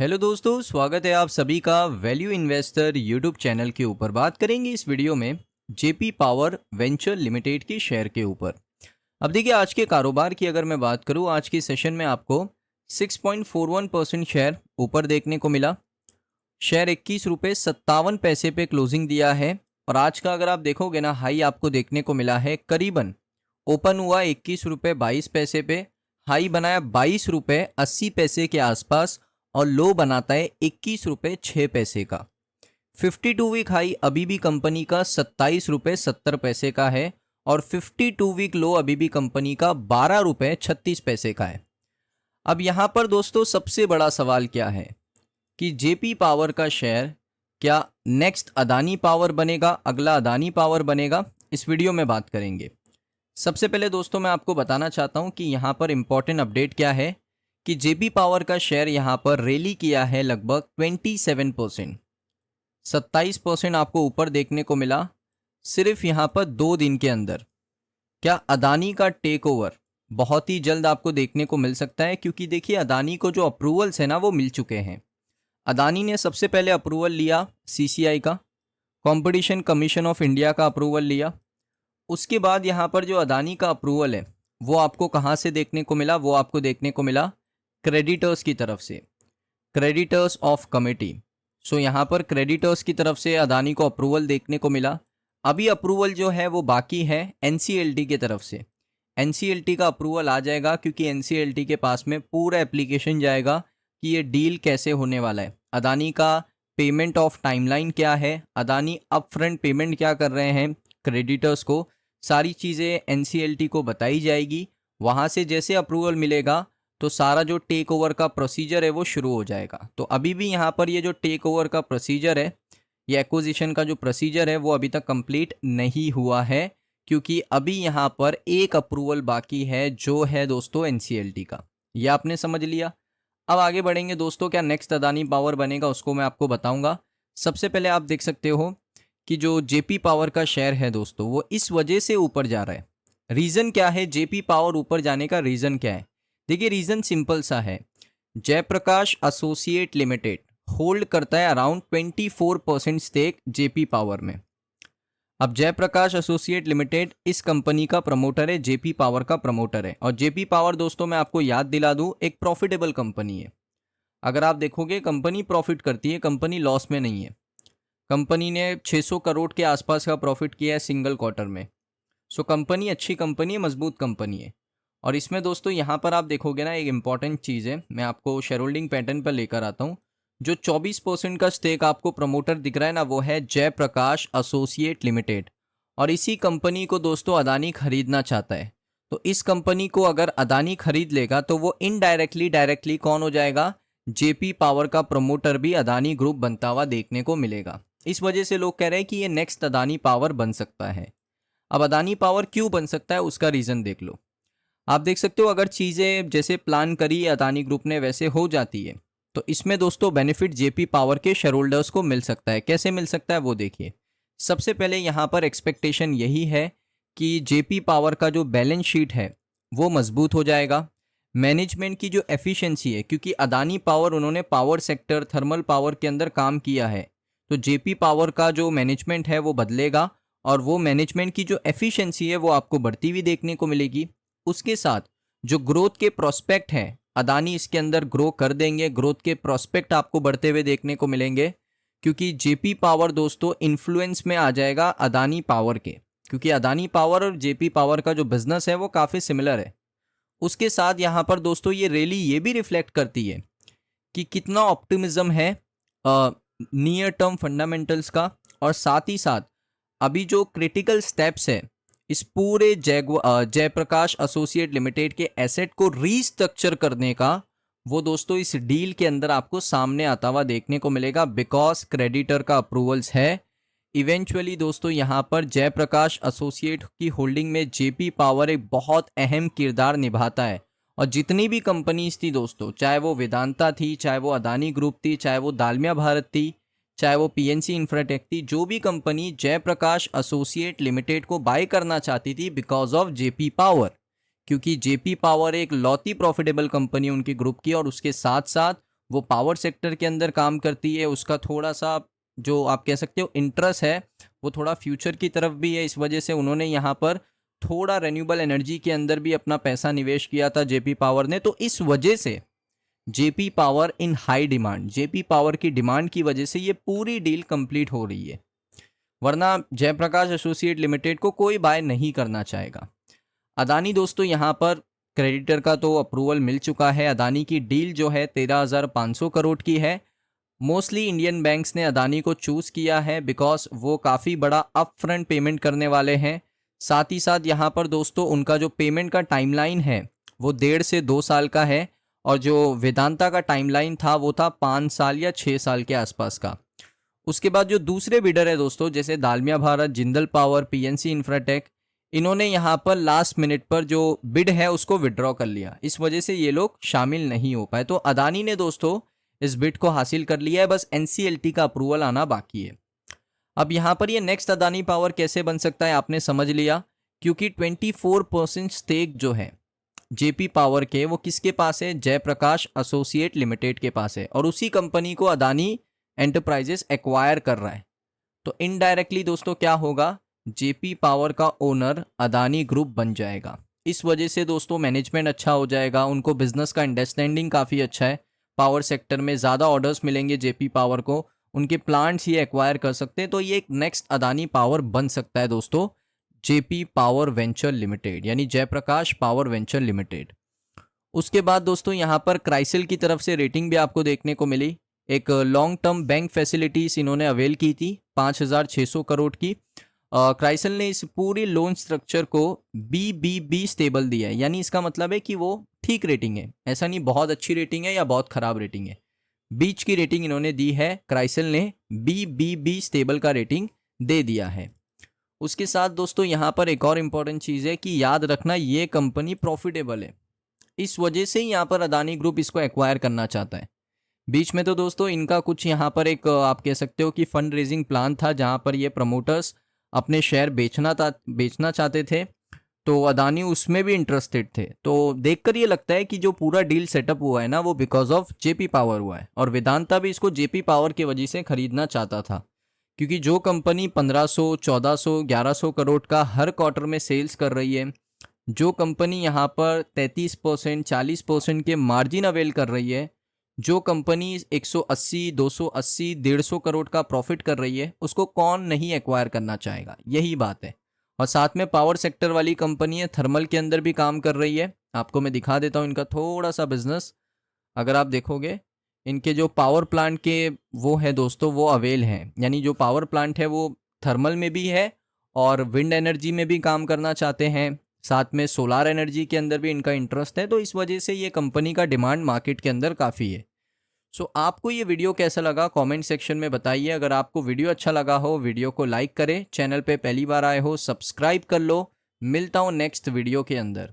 Hello दोस्तों, स्वागत है आप सभी का वैल्यू इन्वेस्टर यूट्यूब चैनल के ऊपर। बात करेंगे इस वीडियो में जेपी पावर वेंचर लिमिटेड के शेयर के ऊपर। अब देखिए, आज के कारोबार की अगर मैं बात करूं, आज के सेशन में आपको 6.41% शेयर ऊपर देखने को मिला। शेयर 21 रुपये 57 पैसे पे क्लोजिंग दिया है। और आज का अगर आप देखोगे ना, हाई आपको देखने को मिला है करीबन, ओपन हुआ 21 रुपये 22 पैसे पे, हाई बनाया 22 रुपये 80 पैसे के आसपास और लो बनाता है 21 रुपये 6 पैसे का। 52 वीक हाई अभी भी कंपनी का 27 रुपये 70 पैसे का है और 52 वीक लो अभी भी कंपनी का 12 रुपये 36 पैसे का है। अब यहाँ पर दोस्तों सबसे बड़ा सवाल क्या है कि जेपी पावर का शेयर क्या नेक्स्ट अदानी पावर बनेगा, अगला अदानी पावर बनेगा, इस वीडियो में बात करेंगे। सबसे पहले दोस्तों मैं आपको बताना चाहता हूँ कि यहाँ पर इम्पॉर्टेंट अपडेट क्या है कि जेपी पावर का शेयर यहाँ पर रैली किया है लगभग 27%, 27% आपको ऊपर देखने को मिला सिर्फ यहाँ पर 2 दिन के अंदर। क्या अदानी का टेक ओवर बहुत ही जल्द आपको देखने को मिल सकता है? क्योंकि देखिए, अदानी को जो अप्रूवल्स है ना वो मिल चुके हैं। अदानी ने सबसे पहले अप्रूवल लिया सीसीआई का, कंपटीशन कमीशन ऑफ इंडिया का अप्रूवल लिया। उसके बाद यहाँ पर जो अदानी का अप्रूवल है वो आपको कहाँ से देखने को मिला? वो आपको देखने को मिला क्रेडिटर्स की तरफ से, क्रेडिटर्स ऑफ कमेटी। सो यहाँ पर क्रेडिटर्स की तरफ से अदानी को अप्रूवल देखने को मिला। अभी अप्रूवल जो है वो बाकी है एनसीएलटी की तरफ से। एनसीएलटी का अप्रूवल आ जाएगा क्योंकि एनसीएलटी के पास में पूरा एप्लीकेशन जाएगा कि ये डील कैसे होने वाला है, अदानी का पेमेंट ऑफ टाइमलाइन क्या है, अदानी अपफ्रंट पेमेंट क्या कर रहे हैं क्रेडिटर्स को, सारी चीज़ें एनसीएलटी को बताई जाएगी। वहाँ से जैसे अप्रूवल मिलेगा तो सारा जो टेक ओवर का प्रोसीजर है वो शुरू हो जाएगा। तो अभी भी यहाँ पर ये जो टेक ओवर का प्रोसीजर है, ये एक्विजिशन का जो प्रोसीजर है वो अभी तक कंप्लीट नहीं हुआ है, क्योंकि अभी यहाँ पर एक अप्रूवल बाकी है जो है दोस्तों एनसीएलटी का। ये आपने समझ लिया। अब आगे बढ़ेंगे दोस्तों, क्या नेक्स्ट अदानी पावर बनेगा उसको मैं आपको बताऊंगा। सबसे पहले आप देख सकते हो कि जो जेपी पावर का शेयर है दोस्तों वो इस वजह से ऊपर जा रहा है। रीज़न क्या है जेपी पावर ऊपर जाने का? रीज़न क्या है? देखिए, रीज़न सिंपल सा है। जयप्रकाश एसोसिएट लिमिटेड होल्ड करता है अराउंड 24% स्टेक जेपी पावर में। अब जयप्रकाश एसोसिएट लिमिटेड इस कंपनी का प्रमोटर है, जेपी पावर का प्रमोटर है। और जेपी पावर दोस्तों मैं आपको याद दिला दूं, एक प्रॉफिटेबल कंपनी है। अगर आप देखोगे कंपनी प्रॉफिट करती है, कंपनी लॉस में नहीं है। कंपनी ने 600 करोड़ के आसपास का प्रॉफिट किया है सिंगल क्वार्टर में। सो कंपनी अच्छी कंपनी है, मजबूत कंपनी है। और इसमें दोस्तों यहाँ पर आप देखोगे ना, एक इंपॉर्टेंट चीज़ है, मैं आपको शेयर होल्डिंग पैटर्न पर लेकर आता हूँ। जो 24% का स्टेक आपको प्रमोटर दिख रहा है ना, वो है जयप्रकाश एसोसिएट लिमिटेड। और इसी कंपनी को दोस्तों अदानी खरीदना चाहता है। तो इस कंपनी को अगर अदानी खरीद लेगा तो वो इनडायरेक्टली डायरेक्टली कौन हो जाएगा? जेपी पावर का प्रमोटर भी अदानी ग्रुप बनता हुआ देखने को मिलेगा। इस वजह से लोग कह रहे हैं कि ये नेक्स्ट अदानी पावर बन सकता है। अब अदानी पावर क्यों बन सकता है उसका रीज़न देख लो। आप देख सकते हो, अगर चीज़ें जैसे प्लान करी अदानी ग्रुप ने वैसे हो जाती है तो इसमें दोस्तों बेनिफिट जेपी पावर के शेयर होल्डर्स को मिल सकता है। कैसे मिल सकता है वो देखिए। सबसे पहले यहाँ पर एक्सपेक्टेशन यही है कि जेपी पावर का जो बैलेंस शीट है वो मजबूत हो जाएगा। मैनेजमेंट की जो एफिशिएंसी है, क्योंकि अदानी पावर उन्होंने पावर सेक्टर थर्मल पावर के अंदर काम किया है, तो जेपी पावर का जो मैनेजमेंट है वो बदलेगा और वो मैनेजमेंट की जो एफिशिएंसी है वो आपको बढ़ती हुई देखने को मिलेगी। उसके साथ जो ग्रोथ के प्रोस्पेक्ट हैं, अदानी इसके अंदर ग्रो कर देंगे, ग्रोथ के प्रोस्पेक्ट आपको बढ़ते हुए देखने को मिलेंगे। क्योंकि जेपी पावर दोस्तों इन्फ्लुएंस में आ जाएगा अदानी पावर के, क्योंकि अदानी पावर और जेपी पावर का जो बिजनेस है वो काफ़ी सिमिलर है। उसके साथ यहाँ पर दोस्तों ये रैली ये भी रिफ्लेक्ट करती है कि कितना ऑप्टिमिज्म है नियर टर्म फंडामेंटल्स का। और साथ ही साथ अभी जो क्रिटिकल स्टेप्स है इस पूरे जयप्रकाश एसोसिएट लिमिटेड के एसेट को रीस्ट्रक्चर करने का, वो दोस्तों इस डील के अंदर आपको सामने आता हुआ देखने को मिलेगा, बिकॉज क्रेडिटर का अप्रूवल्स है। इवेंचुअली दोस्तों यहाँ पर जयप्रकाश एसोसिएट की होल्डिंग में जेपी पावर एक बहुत अहम किरदार निभाता है। और जितनी भी कंपनीज थी दोस्तों, चाहे वो वेदांता थी, चाहे वो अदानी ग्रुप थी, चाहे वो दालमिया भारत थी, चाहे वो पीएनसी इंफ्राटेक थी, जो भी कंपनी जयप्रकाश एसोसिएट लिमिटेड को बाय करना चाहती थी बिकॉज ऑफ जेपी पावर, क्योंकि जेपी पावर एक लौती प्रॉफिटेबल कंपनी उनकी ग्रुप की, और उसके साथ साथ वो पावर सेक्टर के अंदर काम करती है, उसका थोड़ा सा जो आप कह सकते हो इंटरेस्ट है वो थोड़ा फ्यूचर की तरफ भी है। इस वजह से उन्होंने यहाँ पर थोड़ा रेन्यूएबल एनर्जी के अंदर भी अपना पैसा निवेश किया था जेपी पावर ने। तो इस वजह से JP power in high demand, JP power की डिमांड की वजह से ये पूरी डील कंप्लीट हो रही है, वरना जयप्रकाश एसोसिएट लिमिटेड को कोई बाय नहीं करना चाहेगा। अदानी दोस्तों यहाँ पर क्रेडिटर का तो अप्रूवल मिल चुका है। अदानी की डील जो है 13,500 करोड़ की है। मोस्टली इंडियन बैंक्स ने अदानी को चूज़ किया है बिकॉज वो काफ़ी बड़ा अप फ्रंट पेमेंट करने वाले हैं। साथ ही साथ यहाँ पर दोस्तों उनका जो पेमेंट का टाइमलाइन है वो 1.5 से 2 साल का है, और जो वेदांता का टाइमलाइन था वो था 5 साल या 6 साल के आसपास का। उसके बाद जो दूसरे बिडर है दोस्तों, जैसे Dalmia Bharat, Jindal power, PNC Infratech, इन्होंने यहाँ पर लास्ट मिनट पर जो बिड है उसको विड्रॉ कर लिया। इस वजह से ये लोग शामिल नहीं हो पाए। तो अदानी ने दोस्तों इस बिड को हासिल कर लिया है, बस एनसीएलटी का अप्रूवल आना बाकी है। अब यहाँ पर ये नेक्स्ट अदानी पावर कैसे बन सकता है आपने समझ लिया, क्योंकि 24% स्टेक जो है जेपी पावर के वो किसके पास है, जयप्रकाश एसोसिएट लिमिटेड के पास है, और उसी कंपनी को अदानी एंटरप्राइजेस एक्वायर कर रहा है। तो इनडायरेक्टली दोस्तों क्या होगा, जेपी पावर का ओनर अदानी ग्रुप बन जाएगा। इस वजह से दोस्तों मैनेजमेंट अच्छा हो जाएगा, उनको बिजनेस का अंडरस्टैंडिंग काफ़ी अच्छा है, पावर सेक्टर में ज़्यादा ऑर्डर्स मिलेंगे जेपी पावर को, उनके प्लांट्स ये एक्वायर कर सकते हैं। तो ये एक नेक्स्ट अदानी पावर बन सकता है दोस्तों, जेपी पावर वेंचर लिमिटेड, यानी जयप्रकाश पावर वेंचर लिमिटेड। उसके बाद दोस्तों यहाँ पर क्राइसिल की तरफ से रेटिंग भी आपको देखने को मिली। एक लॉन्ग टर्म बैंक फैसिलिटीज़ इन्होंने अवेल की थी 5,600 करोड़ की। क्राइसिल ने इस पूरी लोन स्ट्रक्चर को BBB स्टेबल दिया है, यानी इसका मतलब है कि वो ठीक रेटिंग है, ऐसा नहीं बहुत अच्छी रेटिंग है या बहुत ख़राब रेटिंग है, बीच की रेटिंग इन्होंने दी है। क्राइसिल ने BBB स्टेबल का रेटिंग दे दिया है। उसके साथ दोस्तों यहाँ पर एक और इम्पॉर्टेंट चीज़ है कि याद रखना ये कंपनी प्रॉफिटेबल है, इस वजह से ही यहाँ पर अदानी ग्रुप इसको एक्वायर करना चाहता है। बीच में तो दोस्तों इनका कुछ यहाँ पर एक आप कह सकते हो कि फंड रेजिंग प्लान था, जहाँ पर ये प्रमोटर्स अपने शेयर बेचना चाहते थे, तो अदानी उसमें भी इंटरेस्टेड थे। तो देखकर ये लगता है कि जो पूरा डील सेटअप हुआ है ना वो बिकॉज ऑफ जेपी पावर हुआ है, और वेदांता भी इसको जेपी पावर की वजह से खरीदना चाहता था, क्योंकि जो कंपनी 1500, 1400, 1100 करोड़ का हर क्वार्टर में सेल्स कर रही है, जो कंपनी यहाँ पर 33%, 40% के मार्जिन अवेल कर रही है, जो कंपनी 180, 280, 150 करोड़ का प्रॉफिट कर रही है, उसको कौन नहीं एक्वायर करना चाहेगा, यही बात है। और साथ में पावर सेक्टर वाली कंपनी है, थर्मल के अंदर भी काम कर रही है। आपको मैं दिखा देता हूँ इनका थोड़ा सा बिजनेस। अगर आप देखोगे इनके जो पावर प्लांट के वो है दोस्तों वो अवेल हैं, यानी जो पावर प्लांट है वो थर्मल में भी है और विंड एनर्जी में भी काम करना चाहते हैं, साथ में सोलार एनर्जी के अंदर भी इनका इंटरेस्ट है। तो इस वजह से ये कंपनी का डिमांड मार्केट के अंदर काफ़ी है। सो आपको ये वीडियो कैसा लगा कमेंट सेक्शन में बताइए। अगर आपको वीडियो अच्छा लगा हो वीडियो को लाइक करें, चैनल पे पहली बार आए हो सब्सक्राइब कर लो। मिलता हूँ नेक्स्ट वीडियो के अंदर।